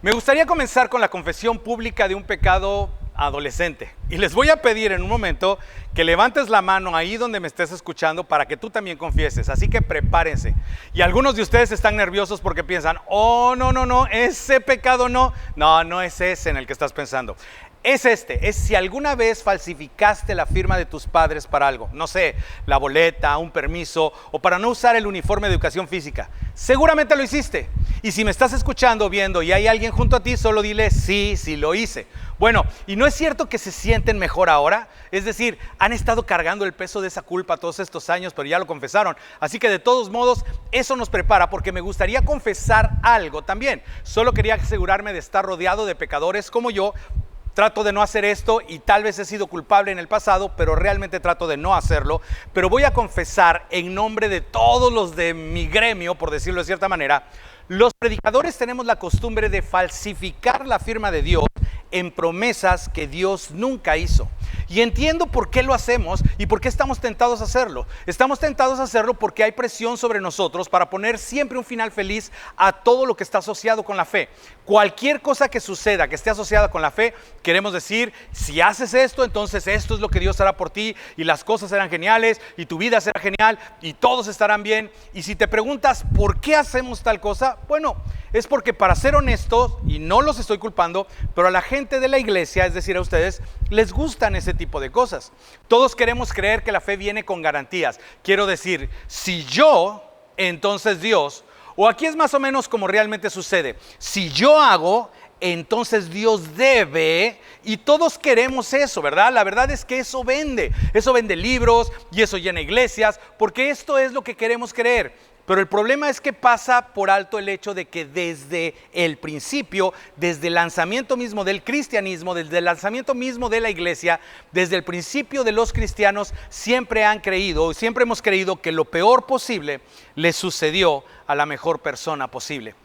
Me gustaría comenzar con la confesión pública de un pecado adolescente. Y les voy a pedir en un momento que levantes la mano ahí donde me estés escuchando para que tú también confieses. Así que prepárense. Y algunos de ustedes están nerviosos porque piensan, oh, no, ese pecado no. No es ese en el que estás pensando. Es si alguna vez falsificaste la firma de tus padres para algo, no sé, la boleta, un permiso o para no usar el uniforme de educación física. Seguramente lo hiciste. Y si me estás escuchando, viendo y hay alguien junto a ti, solo dile sí lo hice. Bueno, ¿y no es cierto que se sienten mejor ahora? Es decir, han estado cargando el peso de esa culpa todos estos años, pero ya lo confesaron. Así que de todos modos, eso nos prepara porque me gustaría confesar algo también. Solo quería asegurarme de estar rodeado de pecadores como yo. Trato de no hacer esto y tal vez he sido culpable en el pasado, pero realmente trato de no hacerlo. Pero voy a confesar en nombre de todos los de mi gremio, por decirlo de cierta manera, los predicadores tenemos la costumbre de falsificar la firma de Dios en promesas que Dios nunca hizo. Y entiendo por qué lo hacemos y por qué estamos tentados a hacerlo. Estamos tentados a hacerlo porque hay presión sobre nosotros para poner siempre un final feliz a todo lo que está asociado con la fe. Cualquier cosa que suceda que esté asociada con la fe, queremos decir, si haces esto, entonces esto es lo que Dios hará por ti y las cosas serán geniales y tu vida será genial y todos estarán bien. Y si te preguntas por qué hacemos tal cosa, bueno, es porque, para ser honestos, y no los estoy culpando, pero a la gente de la iglesia, es decir, a ustedes, les gustan ese tipo de cosas. Todos queremos creer que la fe viene con garantías. Quiero decir, si yo, entonces Dios, o aquí es más o menos como realmente sucede. Si yo hago, entonces Dios debe, y todos queremos eso, ¿verdad? La verdad es que eso vende libros y eso llena iglesias, porque esto es lo que queremos creer. Pero el problema es que pasa por alto el hecho de que desde el principio, desde el lanzamiento mismo del cristianismo, desde el lanzamiento mismo de la iglesia, desde el principio de los cristianos, siempre hemos creído que lo peor posible le sucedió a la mejor persona posible.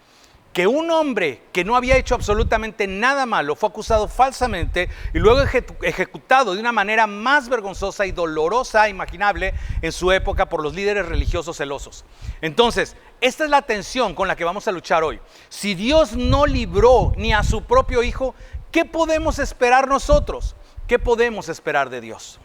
Que un hombre que no había hecho absolutamente nada malo fue acusado falsamente y luego ejecutado de una manera más vergonzosa y dolorosa imaginable en su época por los líderes religiosos celosos. Entonces, esta es la tensión con la que vamos a luchar hoy. Si Dios no libró ni a su propio Hijo, ¿qué podemos esperar nosotros? ¿Qué podemos esperar de Dios?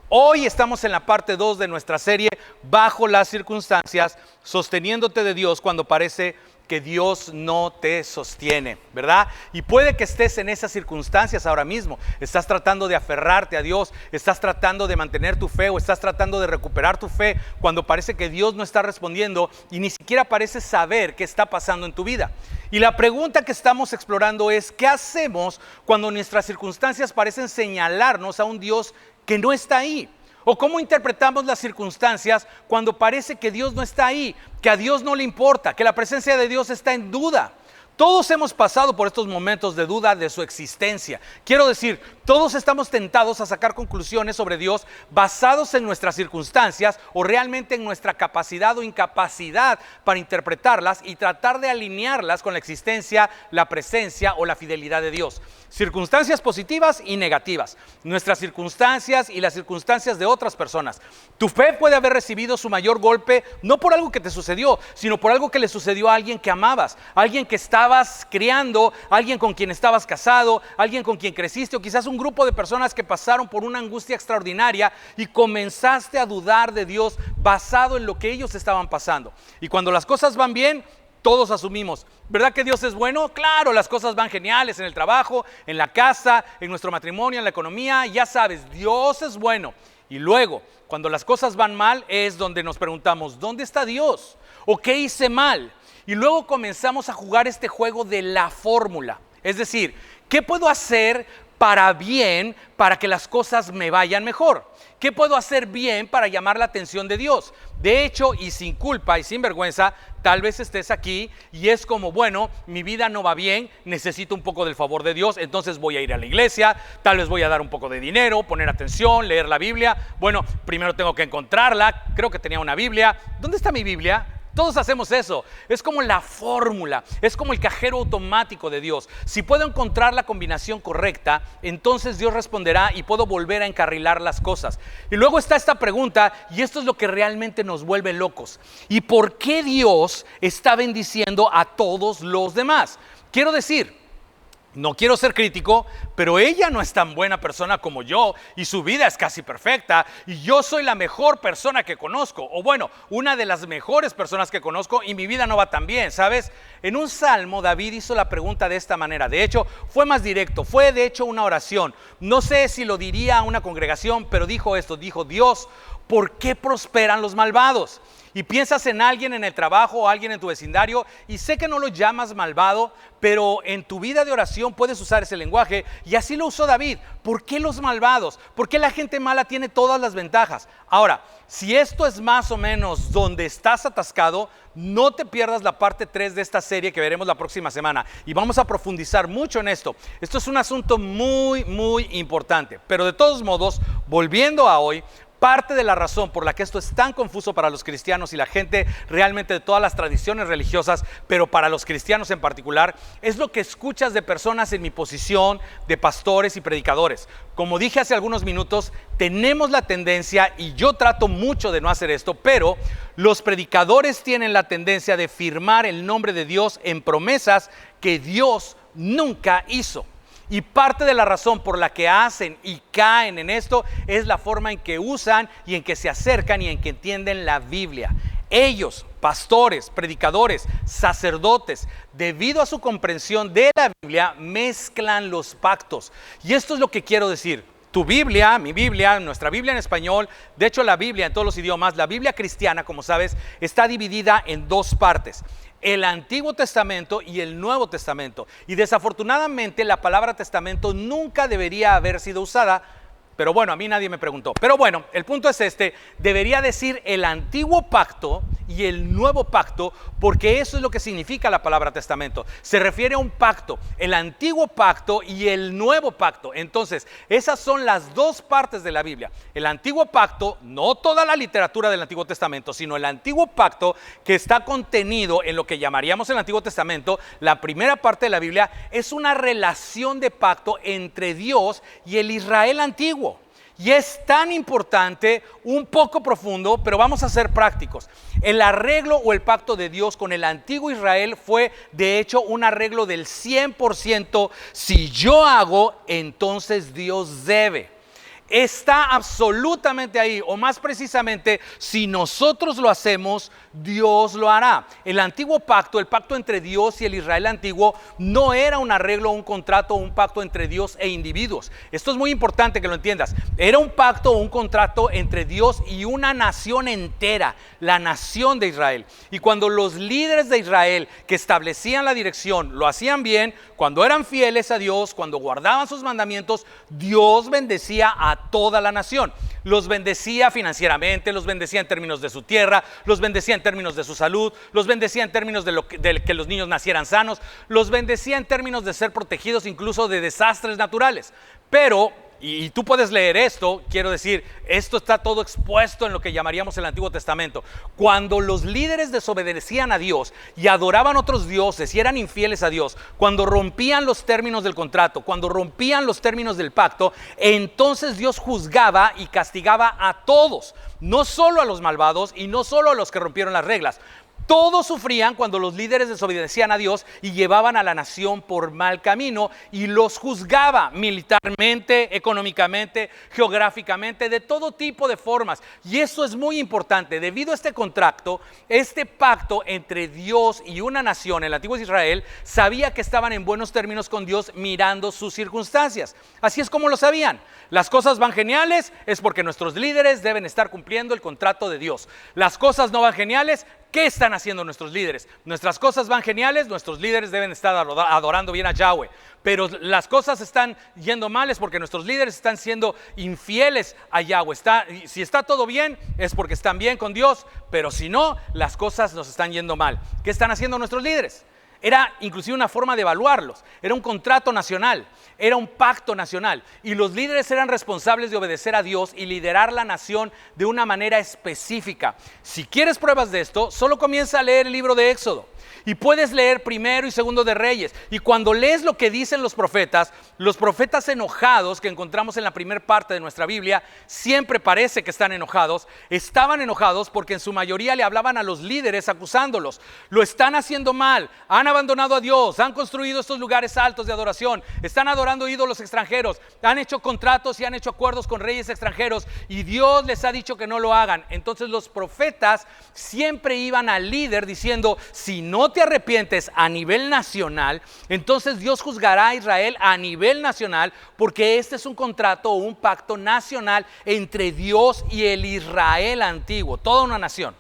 Hoy estamos en la parte 2 de nuestra serie, Bajo las circunstancias, sosteniéndote de Dios cuando parece que Dios no te sostiene, ¿verdad? Y puede que estés en esas circunstancias ahora mismo. Estás tratando de aferrarte a Dios, estás tratando de mantener tu fe o estás tratando de recuperar tu fe cuando parece que Dios no está respondiendo y ni siquiera pareces saber qué está pasando en tu vida. Y la pregunta que estamos explorando es, ¿qué hacemos cuando nuestras circunstancias parecen señalarnos a un Dios que no está ahí? ¿O cómo interpretamos las circunstancias cuando parece que Dios no está ahí, que a Dios no le importa, que la presencia de Dios está en duda? Todos hemos pasado por estos momentos de duda de su existencia. Quiero decir, todos estamos tentados a sacar conclusiones sobre Dios basados en nuestras circunstancias o realmente en nuestra capacidad o incapacidad para interpretarlas y tratar de alinearlas con la existencia, la presencia o la fidelidad de Dios. Circunstancias positivas y negativas. Nuestras circunstancias y las circunstancias de otras personas. Tu fe puede haber recibido su mayor golpe no por algo que te sucedió, sino por algo que le sucedió a alguien que amabas, alguien que estabas criando, alguien con quien estabas casado, alguien con quien creciste o quizás un grupo de personas que pasaron por una angustia extraordinaria y comenzaste a dudar de Dios basado en lo que ellos estaban pasando. Y cuando las cosas van bien, todos asumimos, ¿verdad que Dios es bueno? Claro, las cosas van geniales en el trabajo, en la casa, en nuestro matrimonio, en la economía, ya sabes, Dios es bueno. Y luego, cuando las cosas van mal, es donde nos preguntamos, ¿dónde está Dios? ¿O qué hice mal? Y luego comenzamos a jugar este juego de la fórmula. Es decir, ¿qué puedo hacer para bien, para que las cosas me vayan mejor? ¿Qué puedo hacer bien para llamar la atención de Dios? De hecho, y sin culpa y sin vergüenza, tal vez estés aquí y es como, bueno, mi vida no va bien, necesito un poco del favor de Dios, entonces voy a ir a la iglesia, tal vez voy a dar un poco de dinero, poner atención, leer la Biblia. Bueno, primero tengo que encontrarla, creo que tenía una Biblia. ¿Dónde está mi Biblia? Todos hacemos eso, es como la fórmula, es como el cajero automático de Dios. Si puedo encontrar la combinación correcta, entonces Dios responderá y puedo volver a encarrilar las cosas. Y luego está esta pregunta, y esto es lo que realmente nos vuelve locos. ¿Y por qué Dios está bendiciendo a todos los demás? Quiero decir, no quiero ser crítico, pero ella no es tan buena persona como yo y su vida es casi perfecta y yo soy la mejor persona que conozco, o bueno, una de las mejores personas que conozco y mi vida no va tan bien, ¿sabes? En un salmo David hizo la pregunta de esta manera, de hecho fue más directo, fue de hecho una oración, no sé si lo diría a una congregación, pero dijo esto, dijo: Dios, ¿por qué prosperan los malvados? Y piensas en alguien en el trabajo o alguien en tu vecindario y sé que no lo llamas malvado, pero en tu vida de oración puedes usar ese lenguaje y así lo usó David. ¿Por qué los malvados? ¿Por qué la gente mala tiene todas las ventajas? Ahora, si esto es más o menos donde estás atascado, no te pierdas la parte 3 de esta serie que veremos la próxima semana y vamos a profundizar mucho en esto. Esto es un asunto muy, muy importante, pero de todos modos, volviendo a hoy, parte de la razón por la que esto es tan confuso para los cristianos y la gente realmente de todas las tradiciones religiosas, pero para los cristianos en particular, es lo que escuchas de personas en mi posición, de pastores y predicadores. Como dije hace algunos minutos, tenemos la tendencia, y yo trato mucho de no hacer esto, pero los predicadores tienen la tendencia de firmar el nombre de Dios en promesas que Dios nunca hizo. Y parte de la razón por la que hacen y caen en esto es la forma en que usan y en que se acercan y en que entienden la Biblia. Ellos, pastores, predicadores, sacerdotes, debido a su comprensión de la Biblia, mezclan los pactos. Y esto es lo que quiero decir. Tu Biblia, mi Biblia, nuestra Biblia en español, de hecho la Biblia en todos los idiomas, la Biblia cristiana, como sabes, está dividida en dos partes: el Antiguo Testamento y el Nuevo Testamento. Y desafortunadamente la palabra testamento nunca debería haber sido usada, pero bueno, a mí nadie me preguntó. Pero bueno, el punto es este: debería decir el Antiguo Pacto y el Nuevo Pacto, porque eso es lo que significa la palabra testamento. Se refiere a un pacto, el Antiguo Pacto y el Nuevo Pacto. Entonces, esas son las dos partes de la Biblia. El Antiguo Pacto, no toda la literatura del Antiguo Testamento, sino el Antiguo Pacto que está contenido en lo que llamaríamos el Antiguo Testamento. La primera parte de la Biblia es una relación de pacto entre Dios y el Israel antiguo. Y es tan importante, un poco profundo, pero vamos a ser prácticos. El arreglo o el pacto de Dios con el antiguo Israel fue de hecho un arreglo del 100%. Si yo hago, entonces Dios debe. Está absolutamente ahí, o más precisamente, si nosotros lo hacemos, Dios lo hará. El antiguo pacto, el pacto entre Dios y el Israel antiguo, no era un arreglo, un contrato o un pacto entre Dios e individuos. Esto es muy importante que lo entiendas. Era un pacto o un contrato entre Dios y una nación entera, la nación de Israel. Y cuando los líderes de Israel que establecían la dirección lo hacían bien, cuando eran fieles a Dios, cuando guardaban sus mandamientos, Dios bendecía a toda la nación. Los bendecía financieramente, los bendecía en términos de su tierra, los bendecía en términos de su salud, los bendecía en términos de que los niños nacieran sanos, los bendecía en términos de ser protegidos incluso de desastres naturales. Pero, y tú puedes leer esto, quiero decir, esto está todo expuesto en lo que llamaríamos el Antiguo Testamento. Cuando los líderes desobedecían a Dios y adoraban otros dioses y eran infieles a Dios, cuando rompían los términos del contrato, cuando rompían los términos del pacto, entonces Dios juzgaba y castigaba a todos, no solo a los malvados y no solo a los que rompieron las reglas. Todos sufrían cuando los líderes desobedecían a Dios y llevaban a la nación por mal camino, y los juzgaba militarmente, económicamente, geográficamente, de todo tipo de formas. Y eso es muy importante. Debido a este contrato, este pacto entre Dios y una nación, el antiguo Israel, sabía que estaban en buenos términos con Dios mirando sus circunstancias. Así es como lo sabían. Las cosas van geniales, es porque nuestros líderes deben estar cumpliendo el contrato de Dios. Las cosas no van geniales, ¿Qué están haciendo nuestros líderes? Nuestras cosas van geniales, nuestros líderes deben estar adorando bien a Yahweh. Pero las cosas están yendo mal es porque nuestros líderes están siendo infieles a Yahweh. Si está todo bien es porque están bien con Dios, pero si no, las cosas nos están yendo mal. ¿Qué están haciendo nuestros líderes? Era inclusive una forma de evaluarlos, era un contrato nacional, era un pacto nacional y los líderes eran responsables de obedecer a Dios y liderar la nación de una manera específica. Si quieres pruebas de esto, solo comienza a leer el libro de Éxodo y puedes leer primero y segundo de Reyes, y cuando lees lo que dicen los profetas enojados que encontramos en la primera parte de nuestra Biblia, siempre parece que están enojados, estaban enojados porque en su mayoría le hablaban a los líderes acusándolos, lo están haciendo mal, han abandonado a Dios, han construido estos lugares altos de adoración, están adorando ídolos extranjeros, han hecho contratos y han hecho acuerdos con reyes extranjeros y Dios les ha dicho que no lo hagan. Entonces los profetas siempre iban al líder diciendo: si no te arrepientes a nivel nacional, entonces Dios juzgará a Israel a nivel nacional, porque este es un contrato o un pacto nacional entre Dios y el Israel antiguo, toda una nación.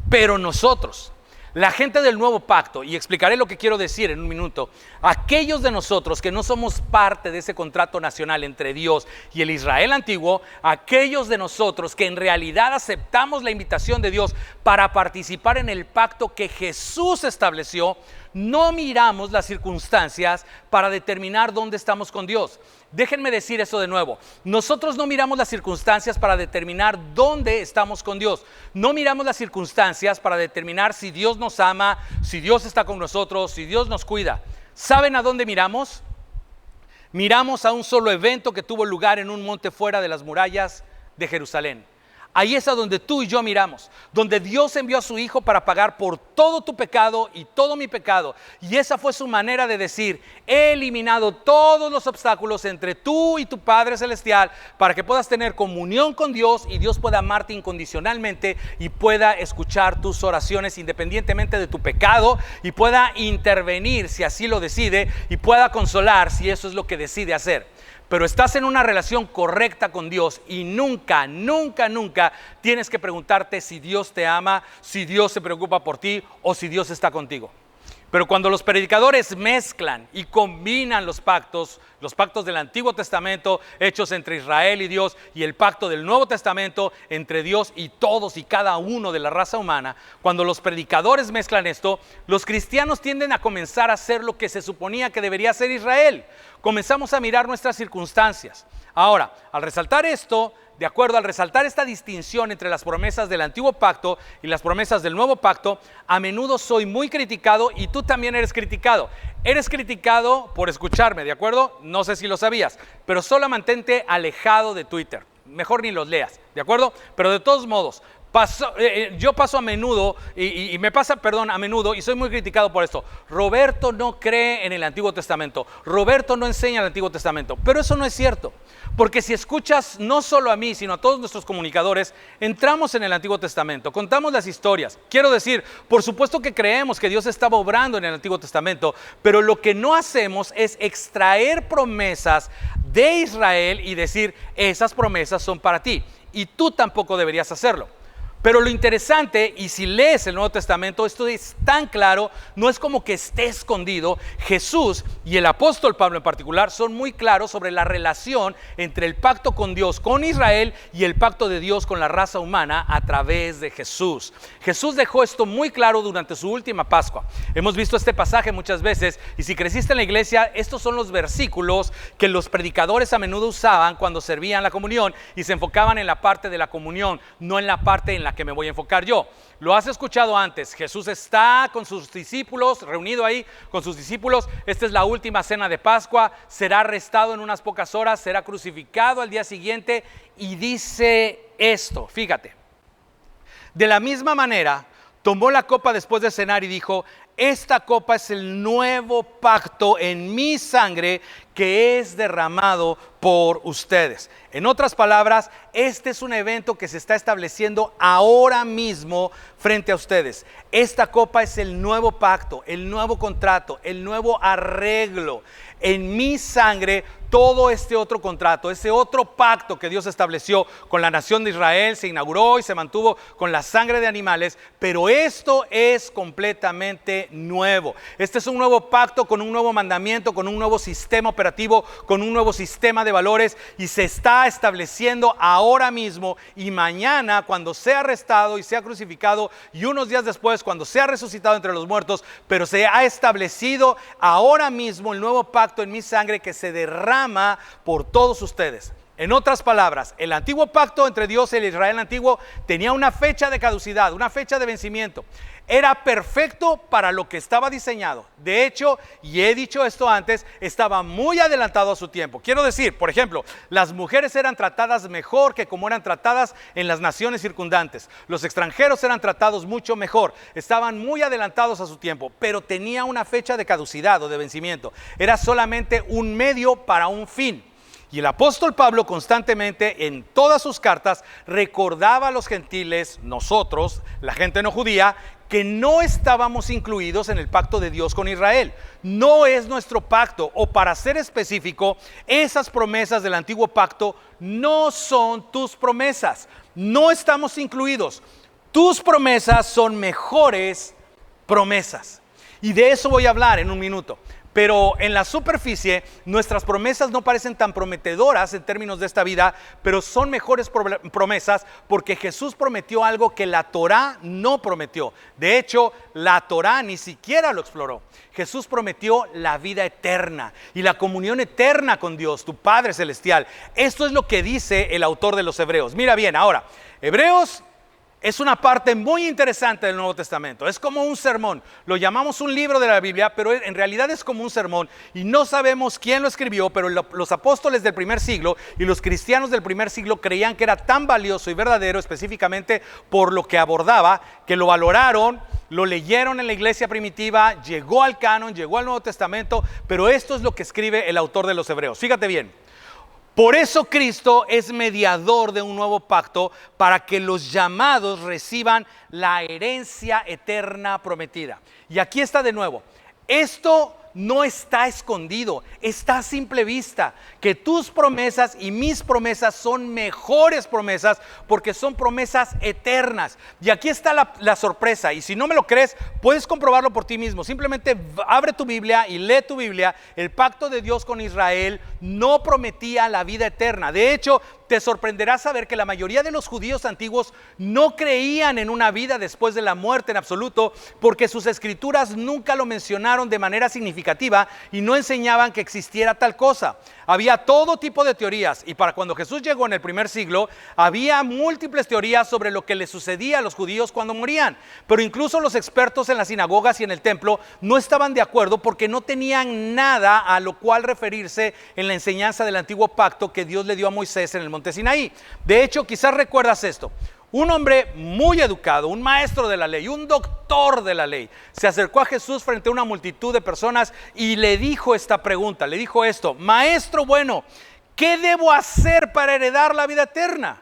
Pero nosotros, la gente del nuevo pacto, y explicaré lo que quiero decir en un minuto, aquellos de nosotros que no somos parte de ese contrato nacional entre Dios y el Israel antiguo, aquellos de nosotros que en realidad aceptamos la invitación de Dios para participar en el pacto que Jesús estableció, no miramos las circunstancias para determinar dónde estamos con Dios. Déjenme decir eso de nuevo. Nosotros no miramos las circunstancias para determinar dónde estamos con Dios. No miramos las circunstancias para determinar si Dios nos ama, si Dios está con nosotros, si Dios nos cuida. ¿Saben a dónde miramos? Miramos a un solo evento que tuvo lugar en un monte fuera de las murallas de Jerusalén. Ahí es a donde tú y yo miramos, donde Dios envió a su Hijo para pagar por todo tu pecado y todo mi pecado. Y esa fue su manera de decir: he eliminado todos los obstáculos entre tú y tu Padre Celestial para que puedas tener comunión con Dios y Dios pueda amarte incondicionalmente y pueda escuchar tus oraciones independientemente de tu pecado y pueda intervenir si así lo decide y pueda consolar si eso es lo que decide hacer. Pero estás en una relación correcta con Dios y nunca tienes que preguntarte si Dios te ama, si Dios se preocupa por ti o si Dios está contigo. Pero cuando los predicadores mezclan y combinan los pactos del Antiguo Testamento hechos entre Israel y Dios y el pacto del Nuevo Testamento entre Dios y todos y cada uno de la raza humana, cuando los predicadores mezclan esto, los cristianos tienden a comenzar a hacer lo que se suponía que debería hacer Israel. Comenzamos a mirar nuestras circunstancias. Ahora, al resaltar esto, de acuerdo, al resaltar esta distinción entre las promesas del Antiguo Pacto y las promesas del Nuevo Pacto, a menudo soy muy criticado y tú también eres criticado. Eres criticado por escucharme, ¿de acuerdo? No sé si lo sabías, pero solo mantente alejado de Twitter. Mejor ni los leas, ¿de acuerdo? Pero de todos modos, yo paso a menudo y me pasa, a menudo, y soy muy criticado por esto. Roberto no cree en el Antiguo Testamento, Roberto no enseña el Antiguo Testamento, pero eso no es cierto, porque si escuchas no solo a mí, sino a todos nuestros comunicadores, entramos en el Antiguo Testamento, contamos las historias. Quiero decir, por supuesto que creemos que Dios estaba obrando en el Antiguo Testamento, pero lo que no hacemos es extraer promesas de Israel y decir: esas promesas son para ti, y tú tampoco deberías hacerlo. Pero lo interesante, y si lees el Nuevo Testamento, esto es tan claro, no es como que esté escondido. Jesús y el apóstol Pablo en particular son muy claros sobre la relación entre el pacto con Dios, con Israel, y el pacto de Dios con la raza humana a través de Jesús. Jesús dejó esto muy claro durante su última Pascua. Hemos visto este pasaje muchas veces, y si creciste en la iglesia, estos son los versículos que los predicadores a menudo usaban cuando servían la comunión y se enfocaban en la parte de la comunión, no en la parte en la que me voy a enfocar yo. Lo has escuchado antes. Jesús está con sus discípulos, reunido ahí con sus discípulos. Esta es la última cena de Pascua. Será arrestado en unas pocas horas, será crucificado al día siguiente y dice esto, fíjate: de la misma manera tomó la copa después de cenar y dijo: esta copa es el nuevo pacto en mi sangre que es derramado por ustedes. En otras palabras, este es un evento que se está estableciendo ahora mismo frente a ustedes. Esta copa es el nuevo pacto, el nuevo contrato, el nuevo arreglo. En mi sangre todo este otro contrato, ese otro pacto que Dios estableció con la nación de Israel, se inauguró y se mantuvo con la sangre de animales, pero esto es completamente nuevo. Este es un nuevo pacto con un nuevo mandamiento, con un nuevo sistema operativo, con un nuevo sistema de valores, y se está estableciendo ahora mismo y mañana, cuando sea arrestado y sea crucificado, y unos días después cuando sea resucitado entre los muertos, pero se ha establecido ahora mismo el nuevo pacto en mi sangre que se derrama por todos ustedes. En otras palabras, el antiguo pacto entre Dios y el Israel antiguo tenía una fecha de caducidad, una fecha de vencimiento. Era perfecto para lo que estaba diseñado. De hecho, y he dicho esto antes, estaba muy adelantado a su tiempo. Quiero decir, por ejemplo, las mujeres eran tratadas mejor que como eran tratadas en las naciones circundantes. Los extranjeros eran tratados mucho mejor. Estaban muy adelantados a su tiempo, pero tenía una fecha de caducidad o de vencimiento. Era solamente un medio para un fin. Y el apóstol Pablo constantemente en todas sus cartas recordaba a los gentiles, nosotros, la gente no judía, que no estábamos incluidos en el pacto de Dios con Israel. No es nuestro pacto, o para ser específico, esas promesas del antiguo pacto no son tus promesas. No estamos incluidos. Tus promesas son mejores promesas. Y de eso voy a hablar en un minuto. Pero en la superficie, nuestras promesas no parecen tan prometedoras en términos de esta vida, pero son mejores promesas porque Jesús prometió algo que la Torá no prometió. De hecho, la Torá ni siquiera lo exploró. Jesús prometió la vida eterna y la comunión eterna con Dios, tu Padre Celestial. Esto es lo que dice el autor de los Hebreos. Mira bien, ahora, Hebreos es una parte muy interesante del Nuevo Testamento. Es como un sermón. Lo llamamos un libro de la Biblia, pero en realidad es como un sermón. Y no sabemos quién lo escribió, pero los apóstoles del primer siglo y los cristianos del primer siglo creían que era tan valioso y verdadero, específicamente por lo que abordaba, que lo valoraron, lo leyeron en la iglesia primitiva, llegó al canon, llegó al Nuevo Testamento. Pero esto es lo que escribe el autor de los Hebreos. Fíjate bien. Por eso Cristo es mediador de un nuevo pacto para que los llamados reciban la herencia eterna prometida. Y aquí está de nuevo. Esto no está escondido, está a simple vista, que tus promesas y mis promesas son mejores promesas porque son promesas eternas. Y aquí está la sorpresa, y si no me lo crees, puedes comprobarlo por ti mismo. Simplemente abre tu Biblia y lee tu Biblia. El pacto de Dios con Israel no prometía la vida eterna. De hecho, te sorprenderá saber que la mayoría de los judíos antiguos no creían en una vida después de la muerte en absoluto, porque sus escrituras nunca lo mencionaron de manera significativa y no enseñaban que existiera tal cosa. Había todo tipo de teorías, y para cuando Jesús llegó en el primer siglo, había múltiples teorías sobre lo que les sucedía a los judíos cuando morían. Pero incluso los expertos en las sinagogas y en el templo no estaban de acuerdo porque no tenían nada a lo cual referirse en la enseñanza del antiguo pacto que Dios le dio a Moisés en el monte Sinaí. De hecho, quizás recuerdas esto. Un hombre muy educado, un maestro de la ley, un doctor de la ley, se acercó a Jesús frente a una multitud de personas y le dijo esta pregunta, le dijo esto: Maestro bueno, ¿qué debo hacer para heredar la vida eterna?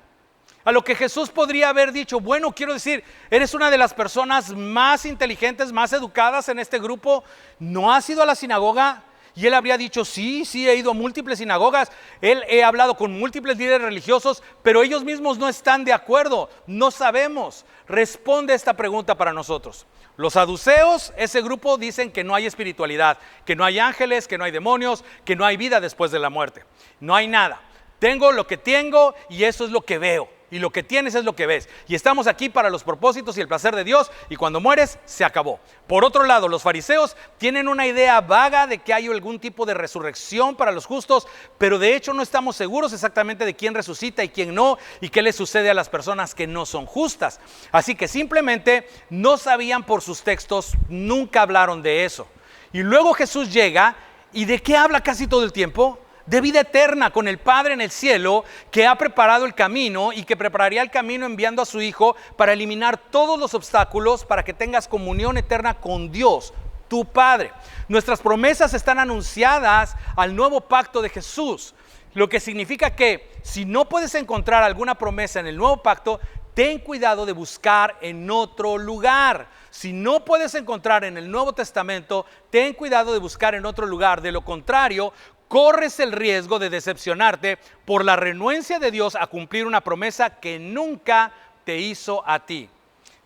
A lo que Jesús podría haber dicho: bueno, quiero decir, eres una de las personas más inteligentes, más educadas en este grupo, ¿no has ido a la sinagoga? Y él habría dicho: sí, he ido a múltiples sinagogas, he hablado con múltiples líderes religiosos, pero ellos mismos no están de acuerdo, no sabemos. Responde esta pregunta para nosotros. Los saduceos, ese grupo, dicen que no hay espiritualidad, que no hay ángeles, que no hay demonios, que no hay vida después de la muerte. No hay nada. Tengo lo que tengo y eso es lo que veo. Y lo que tienes es lo que ves. Y estamos aquí para los propósitos y el placer de Dios. Y cuando mueres, se acabó. Por otro lado, los fariseos tienen una idea vaga de que hay algún tipo de resurrección para los justos, pero de hecho no estamos seguros exactamente de quién resucita y quién no, y qué le sucede a las personas que no son justas. Así que simplemente no sabían por sus textos, nunca hablaron de eso. Y luego Jesús llega, ¿y de qué habla casi todo el tiempo? De vida eterna con el Padre en el cielo, que ha preparado el camino y que prepararía el camino enviando a su Hijo para eliminar todos los obstáculos para que tengas comunión eterna con Dios, tu Padre. Nuestras promesas están anunciadas al nuevo pacto de Jesús, lo que significa que si no puedes encontrar alguna promesa en el nuevo pacto, ten cuidado de buscar en otro lugar. Si no puedes encontrar en el Nuevo Testamento, ten cuidado de buscar en otro lugar. De lo contrario, corres el riesgo de decepcionarte por la renuencia de Dios a cumplir una promesa que nunca te hizo a ti.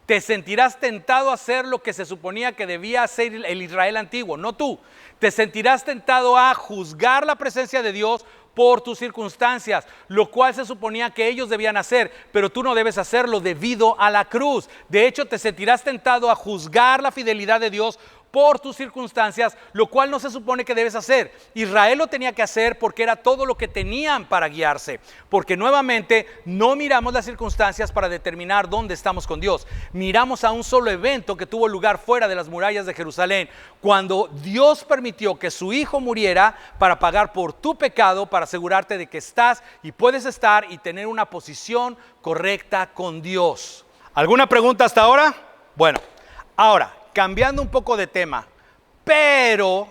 Te sentirás tentado a hacer lo que se suponía que debía hacer el Israel antiguo, no tú. Te sentirás tentado a juzgar la presencia de Dios por tus circunstancias, lo cual se suponía que ellos debían hacer, pero tú no debes hacerlo debido a la cruz. De hecho, te sentirás tentado a juzgar la fidelidad de Dios por tus circunstancias, lo cual no se supone que debes hacer. Israel lo tenía que hacer porque era todo lo que tenían para guiarse, porque nuevamente no miramos las circunstancias para determinar dónde estamos con Dios. Miramos a un solo evento que tuvo lugar fuera de las murallas de Jerusalén, cuando Dios permitió que su hijo muriera para pagar por tu pecado, para asegurarte de que estás y puedes estar y tener una posición correcta con Dios. ¿Alguna pregunta hasta ahora? Bueno, ahora, cambiando un poco de tema, pero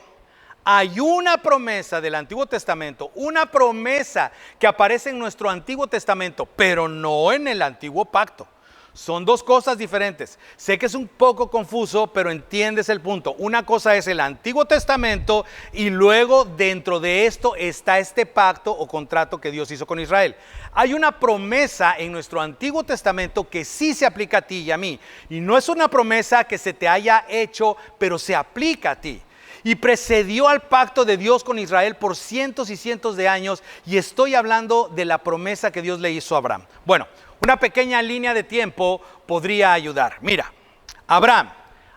hay una promesa del Antiguo Testamento, una promesa que aparece en nuestro Antiguo Testamento, pero no en el Antiguo Pacto. Son dos cosas diferentes. Sé que es un poco confuso, pero entiendes el punto. Una cosa es el Antiguo Testamento y luego dentro de esto está este pacto o contrato que Dios hizo con Israel. Hay una promesa en nuestro Antiguo Testamento que sí se aplica a ti y a mí. Y no es una promesa que se te haya hecho, pero se aplica a ti. Y precedió al pacto de Dios con Israel por cientos y cientos de años. Y estoy hablando de la promesa que Dios le hizo a Abraham. Bueno, una pequeña línea de tiempo podría ayudar. Mira, Abraham,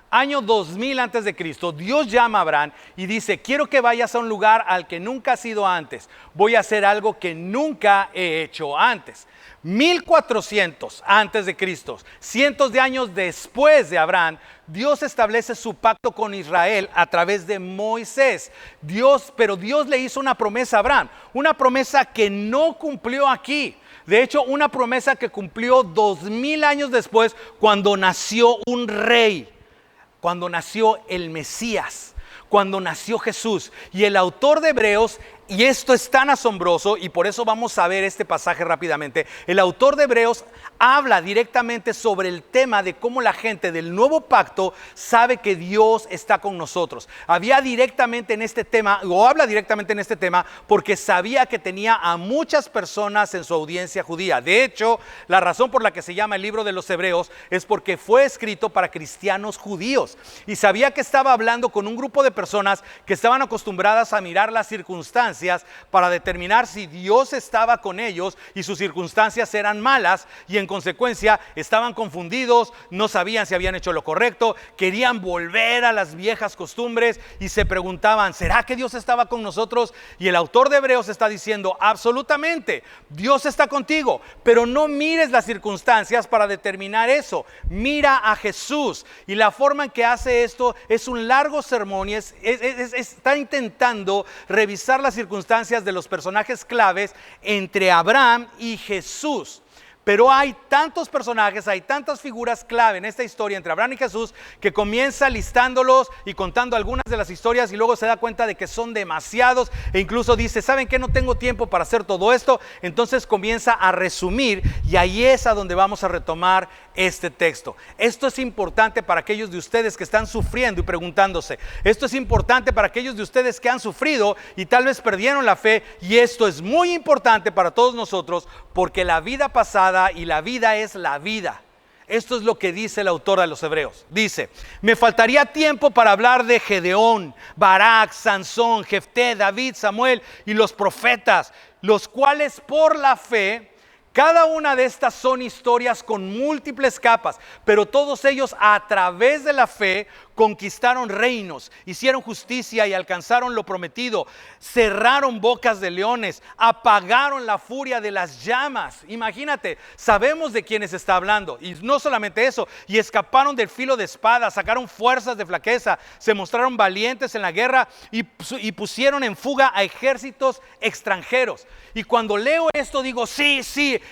año 2000 antes de Cristo, Dios llama a Abraham y dice: quiero que vayas a un lugar al que nunca has ido antes. Voy a hacer algo que nunca he hecho antes. 1400 antes de Cristo, cientos de años después de Abraham, Dios establece su pacto con Israel a través de Moisés. Pero Dios le hizo una promesa a Abraham, una promesa que no cumplió aquí. De hecho, una promesa que cumplió 2000 años después, cuando nació un rey, cuando nació el Mesías, cuando nació Jesús. Y el autor de Hebreos, y esto es tan asombroso, y por eso vamos a ver este pasaje rápidamente, el autor de Hebreos habla directamente sobre el tema de cómo la gente del nuevo pacto sabe que Dios está con nosotros. Habla directamente en este tema porque sabía que tenía a muchas personas en su audiencia judía. De hecho, la razón por la que se llama el libro de los Hebreos es porque fue escrito para cristianos judíos, y sabía que estaba hablando con un grupo de personas que estaban acostumbradas a mirar las circunstancias para determinar si Dios estaba con ellos y sus circunstancias eran malas, y en consecuencia estaban confundidos, no sabían si habían hecho lo correcto, querían volver a las viejas costumbres y se preguntaban: ¿será que Dios estaba con nosotros? Y el autor de Hebreos está diciendo: absolutamente, Dios está contigo, pero no mires las circunstancias para determinar eso. Mira a Jesús, y la forma en que hace esto es un largo sermón y está intentando revisar las circunstancias de los personajes claves entre Abraham y Jesús. Pero hay tantos personajes, hay tantas figuras clave en esta historia entre Abraham y Jesús, que comienza listándolos y contando algunas de las historias, y luego se da cuenta de que son demasiados, e incluso dice: ¿saben qué? No tengo tiempo para hacer todo esto. Entonces comienza a resumir, y ahí es a donde vamos a retomar este texto. Esto es importante para aquellos de ustedes que están sufriendo y preguntándose. Esto es importante para aquellos de ustedes que han sufrido y tal vez perdieron la fe, y esto es muy importante para todos nosotros, porque la vida pasada y la vida es la vida. Esto es lo que dice el autor de los Hebreos. Dice: me faltaría tiempo para hablar de Gedeón, Barak, Sansón, Jefté, David, Samuel y los profetas, los cuales por la fe, cada una de estas son historias con múltiples capas, pero todos ellos a través de la fe conquistaron reinos, hicieron justicia y alcanzaron lo prometido, cerraron bocas de leones, apagaron la furia de las llamas. Imagínate, sabemos de quiénes está hablando, y no solamente eso, y escaparon del filo de espada, sacaron fuerzas de flaqueza, se mostraron valientes en la guerra y pusieron en fuga a ejércitos extranjeros. Y cuando leo esto digo: sí,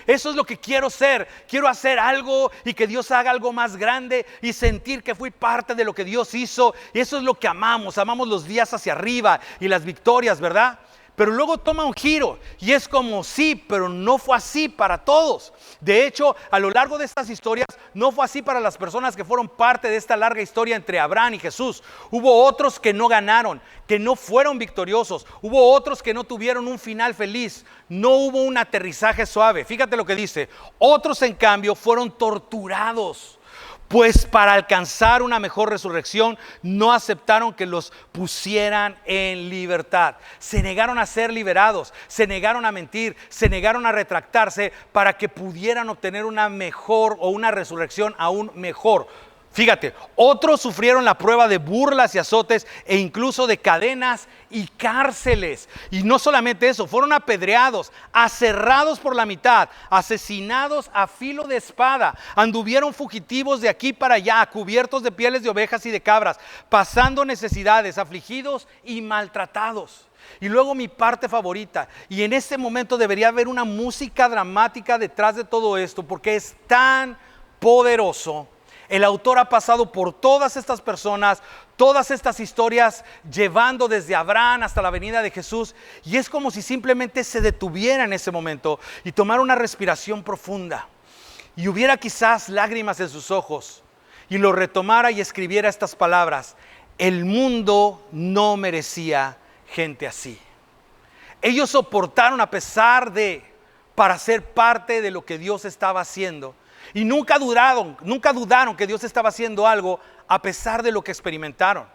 eso es lo que quiero ser. Quiero hacer algo y que Dios haga algo más grande y sentir que fui parte de lo que Dios hizo. Y eso es lo que amamos los días hacia arriba y las victorias, ¿verdad? Pero luego toma un giro y es como sí, pero no fue así para todos. De hecho, a lo largo de estas historias, no fue así para las personas que fueron parte de esta larga historia entre Abraham y Jesús. Hubo otros que no ganaron, que no fueron victoriosos. Hubo otros que no tuvieron un final feliz. No hubo un aterrizaje suave. Fíjate lo que dice. Otros, en cambio, fueron torturados. Pues para alcanzar una mejor resurrección no aceptaron que los pusieran en libertad. Se negaron a ser liberados, se negaron a mentir, se negaron a retractarse para que pudieran obtener una mejor o una resurrección aún mejor. Fíjate, otros sufrieron la prueba de burlas y azotes e incluso de cadenas y cárceles. Y no solamente eso, fueron apedreados, aserrados por la mitad, asesinados a filo de espada. Anduvieron fugitivos de aquí para allá, cubiertos de pieles de ovejas y de cabras, pasando necesidades, afligidos y maltratados. Y luego mi parte favorita, y en este momento debería haber una música dramática detrás de todo esto, porque es tan poderoso. El autor ha pasado por todas estas personas, todas estas historias, llevando desde Abraham hasta la venida de Jesús. Y es como si simplemente se detuviera en ese momento y tomara una respiración profunda. Y hubiera quizás lágrimas en sus ojos. Y lo retomara y escribiera estas palabras. El mundo no merecía gente así. Ellos soportaron a pesar de, para ser parte de lo que Dios estaba haciendo. Y nunca dudaron que Dios estaba haciendo algo a pesar de lo que experimentaron.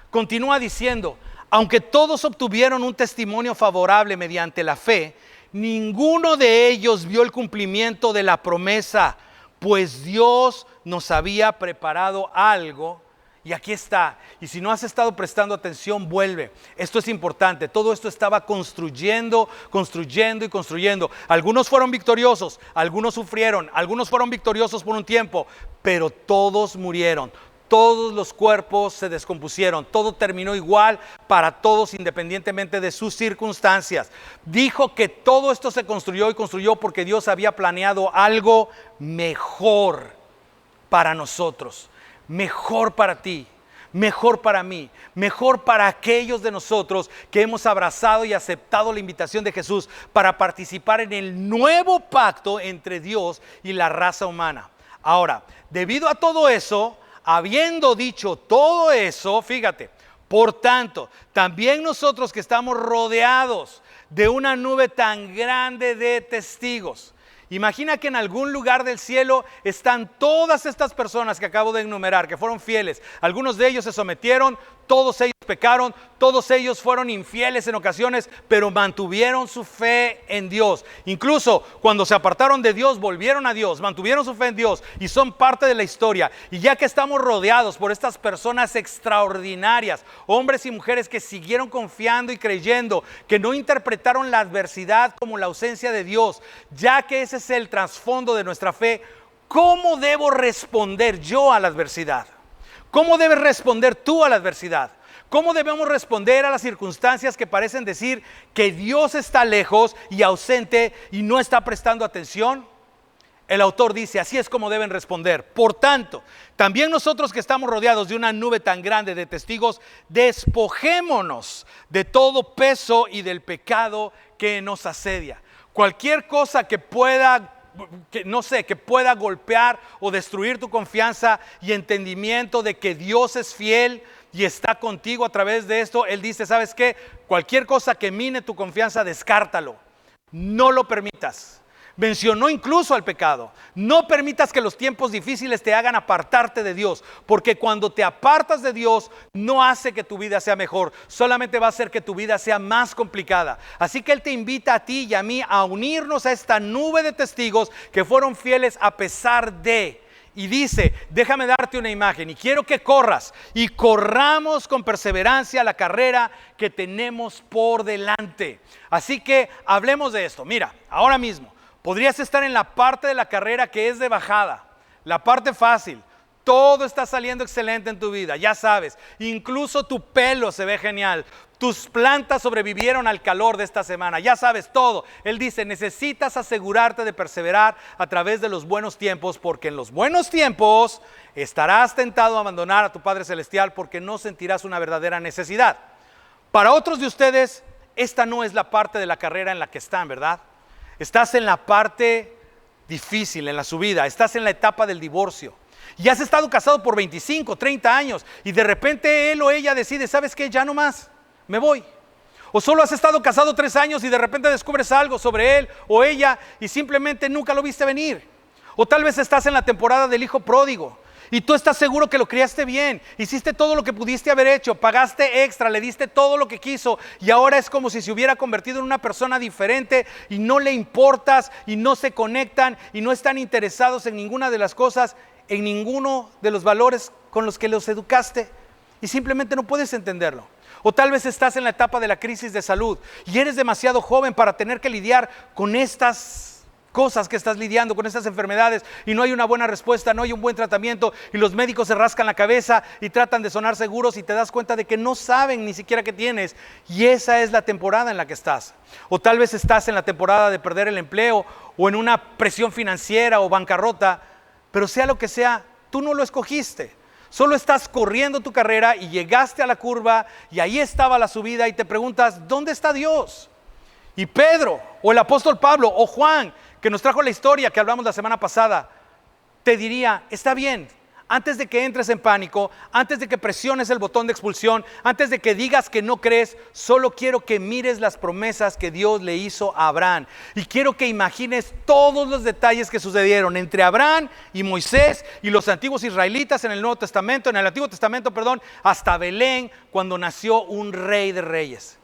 Continúa diciendo, aunque todos obtuvieron un testimonio favorable mediante la fe, ninguno de ellos vio el cumplimiento de la promesa, pues Dios nos había preparado algo. Y aquí está, y si no has estado prestando atención, vuelve. Esto es importante, todo esto estaba construyendo y construyendo. Algunos fueron victoriosos, algunos sufrieron, algunos fueron victoriosos por un tiempo, pero todos murieron. Todos los cuerpos se descompusieron, todo terminó igual para todos independientemente de sus circunstancias. Dijo que todo esto se construyó y construyó porque Dios había planeado algo mejor para nosotros. Mejor para ti, mejor para mí, mejor para aquellos de nosotros que hemos abrazado y aceptado la invitación de Jesús para participar en el nuevo pacto entre Dios y la raza humana. Ahora, debido a todo eso, habiendo dicho todo eso, fíjate, por tanto, también nosotros que estamos rodeados de una nube tan grande de testigos. Imagina que en algún lugar del cielo están todas estas personas que acabo de enumerar, que fueron fieles. Algunos de ellos se sometieron, todos ellos pecaron, todos ellos fueron infieles en ocasiones, pero mantuvieron su fe en Dios. Incluso cuando se apartaron de Dios, volvieron a Dios, mantuvieron su fe en Dios y son parte de la historia. Y ya que estamos rodeados por estas personas extraordinarias, hombres y mujeres que siguieron confiando y creyendo, que no interpretaron la adversidad como la ausencia de Dios, ya que ese es el trasfondo de nuestra fe, ¿cómo debo responder yo a la adversidad? ¿Cómo debes responder tú a la adversidad? ¿Cómo debemos responder a las circunstancias que parecen decir que Dios está lejos y ausente y no está prestando atención? El autor dice, así es como deben responder. Por tanto, también nosotros que estamos rodeados de una nube tan grande de testigos, despojémonos de todo peso y del pecado que nos asedia. Cualquier cosa que pueda golpear o destruir tu confianza y entendimiento de que Dios es fiel y está contigo a través de esto. Él dice, ¿sabes qué? Cualquier cosa que mine tu confianza, descártalo. No lo permitas. Mencionó incluso al pecado. No permitas que los tiempos difíciles te hagan apartarte de Dios, porque cuando te apartas de Dios no hace que tu vida sea mejor, solamente va a hacer que tu vida sea más complicada. Así que Él te invita a ti y a mí a unirnos a esta nube de testigos que fueron fieles a pesar de. Y dice, déjame darte una imagen y quiero que corras y corramos con perseverancia la carrera que tenemos por delante. Así que hablemos de esto. Mira, ahora mismo podrías estar en la parte de la carrera que es de bajada, la parte fácil. Todo está saliendo excelente en tu vida, ya sabes. Incluso tu pelo se ve genial. Tus plantas sobrevivieron al calor de esta semana, ya sabes todo. Él dice, necesitas asegurarte de perseverar a través de los buenos tiempos, porque en los buenos tiempos estarás tentado a abandonar a tu Padre Celestial porque no sentirás una verdadera necesidad. Para otros de ustedes, esta no es la parte de la carrera en la que están, ¿verdad? Estás en la parte difícil, en la subida, estás en la etapa del divorcio. Y has estado casado por 25, 30 años y de repente él o ella decide, ¿sabes qué? Ya no más, me voy. O solo has estado casado 3 años y de repente descubres algo sobre él o ella y simplemente nunca lo viste venir. O tal vez estás en la temporada del hijo pródigo y tú estás seguro que lo criaste bien, hiciste todo lo que pudiste haber hecho, pagaste extra, le diste todo lo que quiso y ahora es como si se hubiera convertido en una persona diferente y no le importas y no se conectan y no están interesados en ninguna de las cosas, en ninguno de los valores con los que los educaste y simplemente no puedes entenderlo. O tal vez estás en la etapa de la crisis de salud y eres demasiado joven para tener que lidiar con estas cosas que estás lidiando, con estas enfermedades y no hay una buena respuesta, no hay un buen tratamiento y los médicos se rascan la cabeza y tratan de sonar seguros y te das cuenta de que no saben ni siquiera qué tienes y esa es la temporada en la que estás. O tal vez estás en la temporada de perder el empleo o en una presión financiera o bancarrota, pero sea lo que sea, tú no lo escogiste. Solo estás corriendo tu carrera y llegaste a la curva y ahí estaba la subida y te preguntas, ¿dónde está Dios? Y Pedro, o el apóstol Pablo, o Juan, que nos trajo la historia que hablamos la semana pasada, te diría, está bien, antes de que entres en pánico, antes de que presiones el botón de expulsión, antes de que digas que no crees, solo quiero que mires las promesas que Dios le hizo a Abraham. Y quiero que imagines todos los detalles que sucedieron entre Abraham y Moisés y los antiguos israelitas en el Antiguo Testamento, hasta Belén, cuando nació un rey de reyes,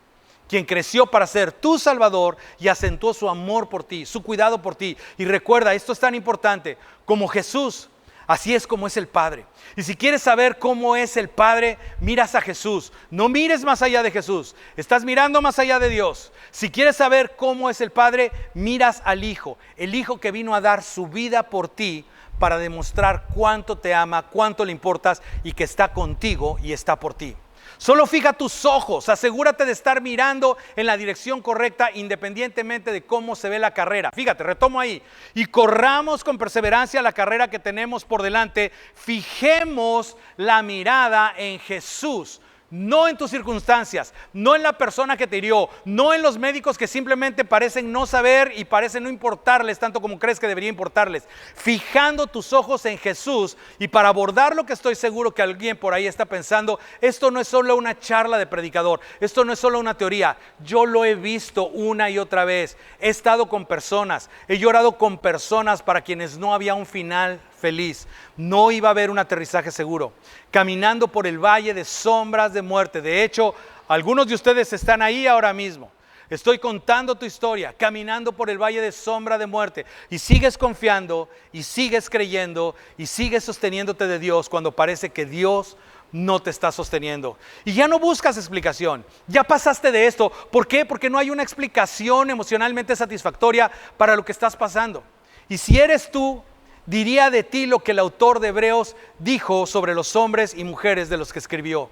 quien creció para ser tu Salvador y acentuó su amor por ti, su cuidado por ti. Y recuerda, esto es tan importante, como Jesús, así es como es el Padre. Y si quieres saber cómo es el Padre, miras a Jesús. No mires más allá de Jesús, estás mirando más allá de Dios. Si quieres saber cómo es el Padre, miras al Hijo, el Hijo que vino a dar su vida por ti para demostrar cuánto te ama, cuánto le importas y que está contigo y está por ti. Solo fija tus ojos, asegúrate de estar mirando en la dirección correcta independientemente de cómo se ve la carrera. Fíjate, retomo ahí. Y corramos con perseverancia la carrera que tenemos por delante. Fijemos la mirada en Jesús. No en tus circunstancias, no en la persona que te hirió, no en los médicos que simplemente parecen no saber y parecen no importarles tanto como crees que debería importarles. Fijando tus ojos en Jesús, y para abordar lo que estoy seguro que alguien por ahí está pensando, esto no es solo una charla de predicador, esto no es solo una teoría, yo lo he visto una y otra vez, he estado con personas, he llorado con personas para quienes no había un final feliz, no iba a haber un aterrizaje seguro, caminando por el valle de sombras de muerte. De hecho, algunos de ustedes están ahí ahora mismo. Estoy contando tu historia, caminando por el valle de sombra de muerte, y sigues confiando, y sigues creyendo, y sigues sosteniéndote de Dios cuando parece que Dios no te está sosteniendo. Y ya no buscas explicación, ya pasaste de esto. ¿Por qué? Porque no hay una explicación emocionalmente satisfactoria para lo que estás pasando. Y si eres tú, diría de ti lo que el autor de Hebreos dijo sobre los hombres y mujeres de los que escribió: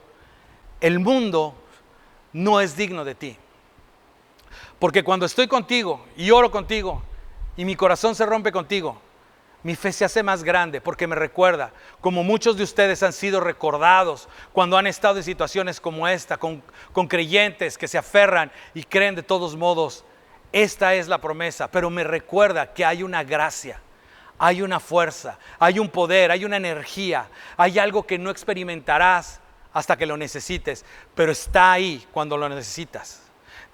el mundo no es digno de ti. Porque cuando estoy contigo y oro contigo y mi corazón se rompe contigo, mi fe se hace más grande porque me recuerda, como muchos de ustedes han sido recordados cuando han estado en situaciones como esta, con creyentes que se aferran y creen de todos modos. Esta es la promesa, pero me recuerda que hay una gracia. Hay una fuerza, hay un poder, hay una energía, hay algo que no experimentarás hasta que lo necesites, pero está ahí cuando lo necesitas.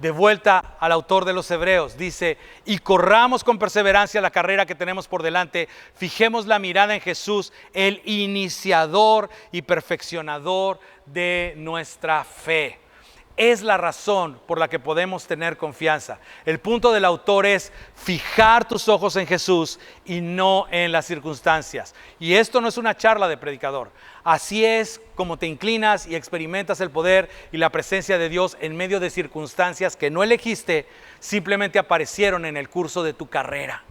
De vuelta al autor de los Hebreos, dice: y corramos con perseverancia la carrera que tenemos por delante, fijemos la mirada en Jesús, el iniciador y perfeccionador de nuestra fe. Es la razón por la que podemos tener confianza. El punto del autor es fijar tus ojos en Jesús y no en las circunstancias. Y esto no es una charla de predicador. Así es como te inclinas y experimentas el poder y la presencia de Dios en medio de circunstancias que no elegiste, simplemente aparecieron en el curso de tu carrera.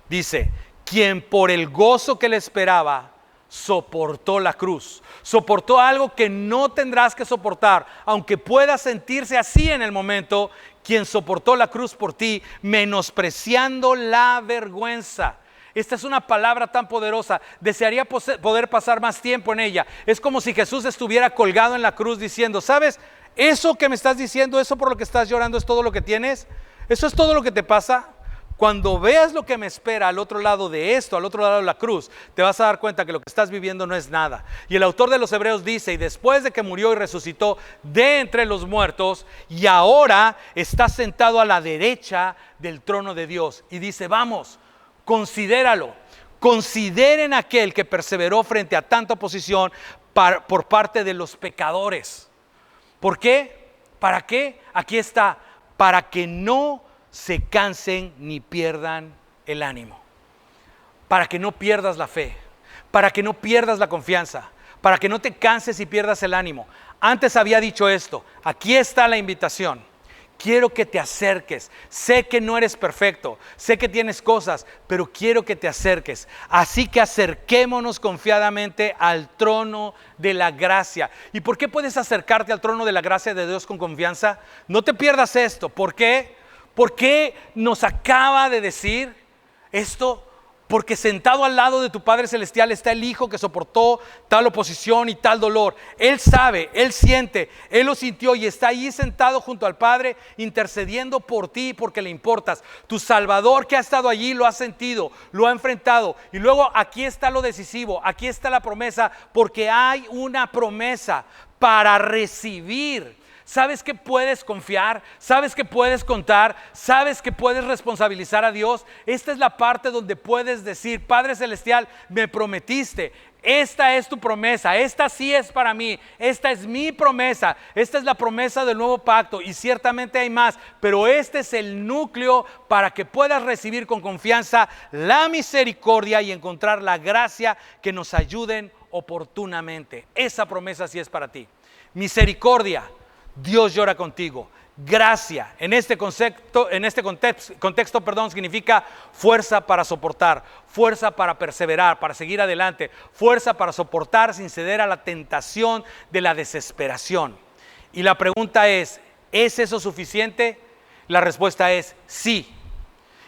Dice: quien por el gozo que le esperaba soportó la cruz, soportó algo que no tendrás que soportar, aunque pueda sentirse así en el momento. Quien soportó la cruz por ti, menospreciando la vergüenza. Esta es una palabra tan poderosa, desearía poder pasar más tiempo en ella. Es como si Jesús estuviera colgado en la cruz diciendo: ¿sabes? eso que me estás diciendo, eso por lo que estás llorando es todo lo que tienes, eso es todo lo que te pasa. Cuando veas lo que me espera al otro lado de esto, al otro lado de la cruz, te vas a dar cuenta que lo que estás viviendo no es nada. Y el autor de los Hebreos dice, y después de que murió y resucitó de entre los muertos, y ahora está sentado a la derecha del trono de Dios. Y dice, vamos, considéralo, consideren aquel que perseveró frente a tanta oposición por parte de los pecadores. ¿Por qué? ¿Para qué? Aquí está, para que no se cansen ni pierdan el ánimo, para que no pierdas la fe, para que no pierdas la confianza, para que no te canses y pierdas el ánimo. Antes había dicho esto, aquí está la invitación. Quiero que te acerques. Sé que no eres perfecto, sé que tienes cosas, pero quiero que te acerques. Así que acerquémonos confiadamente al trono de la gracia. ¿Y por qué puedes acercarte al trono de la gracia de Dios con confianza? No te pierdas esto. ¿Por qué? ¿Por qué nos acaba de decir esto? Porque sentado al lado de tu Padre Celestial está el Hijo que soportó tal oposición y tal dolor. Él sabe, Él siente, Él lo sintió y está ahí sentado junto al Padre intercediendo por ti porque le importas. Tu Salvador que ha estado allí lo ha sentido, lo ha enfrentado. Y luego aquí está lo decisivo, aquí está la promesa, porque hay una promesa para recibir. ¿Sabes que puedes confiar? ¿Sabes que puedes contar? ¿Sabes que puedes responsabilizar a Dios? Esta es la parte donde puedes decir, Padre Celestial, me prometiste, esta es tu promesa, esta sí es para mí, esta es mi promesa, esta es la promesa del nuevo pacto y ciertamente hay más, pero este es el núcleo para que puedas recibir con confianza la misericordia y encontrar la gracia que nos ayuden oportunamente. Esa promesa sí es para ti. Misericordia. Dios llora contigo. Gracia, en este contexto, significa fuerza para soportar, fuerza para perseverar, para seguir adelante, fuerza para soportar sin ceder a la tentación de la desesperación. Y la pregunta ¿es eso suficiente? La respuesta es sí.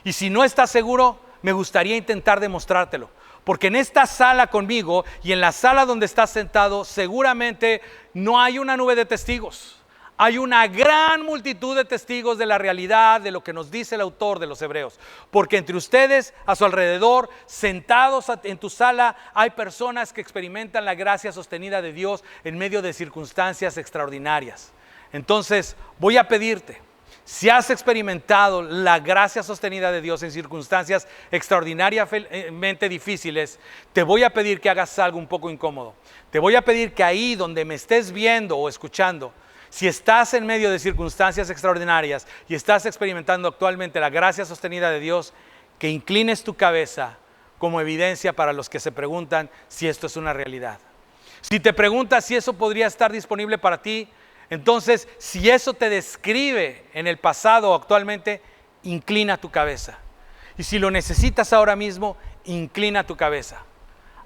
Y si no estás seguro, me gustaría intentar demostrártelo. Porque en esta sala conmigo y en la sala donde estás sentado, seguramente no hay una nube de testigos. Hay una gran multitud de testigos de la realidad, de lo que nos dice el autor de los Hebreos. Porque entre ustedes, a su alrededor, sentados en tu sala, hay personas que experimentan la gracia sostenida de Dios en medio de circunstancias extraordinarias. Entonces, voy a pedirte, si has experimentado la gracia sostenida de Dios en circunstancias extraordinariamente difíciles, te voy a pedir que hagas algo un poco incómodo. Te voy a pedir que ahí donde me estés viendo o escuchando, si estás en medio de circunstancias extraordinarias y estás experimentando actualmente la gracia sostenida de Dios, que inclines tu cabeza como evidencia para los que se preguntan si esto es una realidad. Si te preguntas si eso podría estar disponible para ti, entonces si eso te describe en el pasado o actualmente, inclina tu cabeza. Y si lo necesitas ahora mismo, inclina tu cabeza.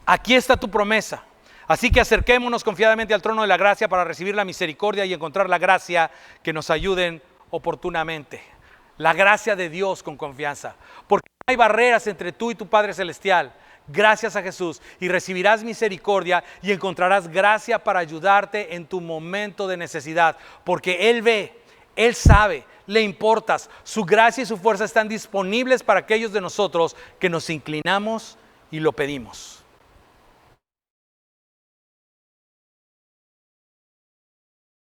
Aquí está tu promesa. Así que acerquémonos confiadamente al trono de la gracia para recibir la misericordia y encontrar la gracia que nos ayuden oportunamente. La gracia de Dios con confianza. Porque no hay barreras entre tú y tu Padre Celestial. Gracias a Jesús y recibirás misericordia y encontrarás gracia para ayudarte en tu momento de necesidad. Porque Él ve, Él sabe, le importas. Su gracia y su fuerza están disponibles para aquellos de nosotros que nos inclinamos y lo pedimos.